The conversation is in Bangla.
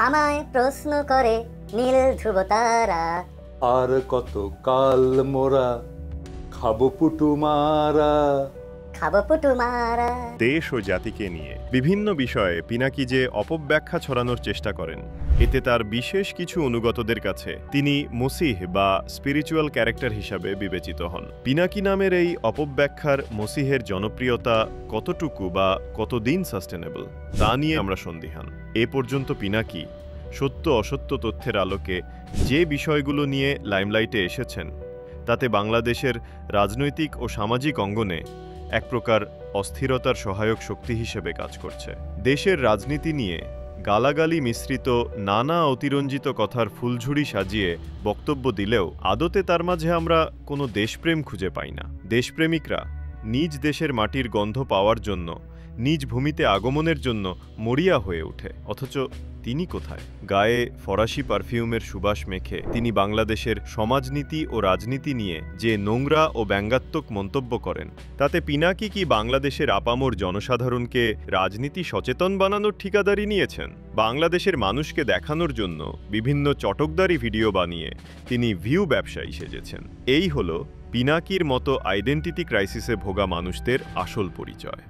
আমায় প্রশ্ন করে নীল ধ্রুব তারা, আর কত কাল মোরা খাবো পুটু মারা। খাবো পুটু মারা। দেশ ও জাতিকে নিয়ে বিভিন্ন বিষয়ে পিনাকি যে অপব্যাখ্যা ছড়ানোর চেষ্টা করেন, এতে তার বিশেষ কিছু অনুগতদের কাছে তিনি মসিহ বা স্পিরিচুয়াল ক্যারেক্টার হিসাবে বিবেচিত হন। পিনাকি নামের এই অপব্যাখ্যার মসিহের জনপ্রিয়তা কতটুকু বা কতদিন সাস্টেনেবল তা নিয়ে আমরা সন্দিহান। এ পর্যন্ত পিনাকি সত্য অসত্য তথ্যের আলোকে যে বিষয়গুলো নিয়ে লাইমলাইটে এসেছেন, তাতে বাংলাদেশের রাজনৈতিক ও সামাজিক অঙ্গনে এক প্রকার অস্থিরতার সহায়ক শক্তি হিসেবে কাজ করছে। দেশের রাজনীতি নিয়ে গালাগালি মিশ্রিত নানা অতিরঞ্জিত কথার ফুলঝুরি সাজিয়ে বক্তব্য দিলেও আদতে তার মাঝে আমরা কোনো দেশপ্রেম খুঁজে পাই না। দেশপ্রেমিকরা নিজ দেশের মাটির গন্ধ পাওয়ার জন্য, নিজ ভূমিতে আগমনের জন্য মরিয়া হয়ে ওঠে, অথচ তিনি কোথায়? গায়ে ফরাসি পারফিউমের সুবাস মেখে তিনি বাংলাদেশের সমাজনীতি ও রাজনীতি নিয়ে যে নোংরা ও ব্যঙ্গাত্মক মন্তব্য করেন, তাতে পিনাকি কি বাংলাদেশের আপামর জনসাধারণকে রাজনীতি সচেতন বানানোর ঠিকাদারি নিয়েছেন? বাংলাদেশের মানুষকে দেখানোর জন্য বিভিন্ন চটকদারি ভিডিও বানিয়ে তিনি ভিউ ব্যবসায়ী সেজেছেন। এই হলো পিনাকির মতো আইডেন্টিটি ক্রাইসিসে ভোগা মানুষদের আসল পরিচয়।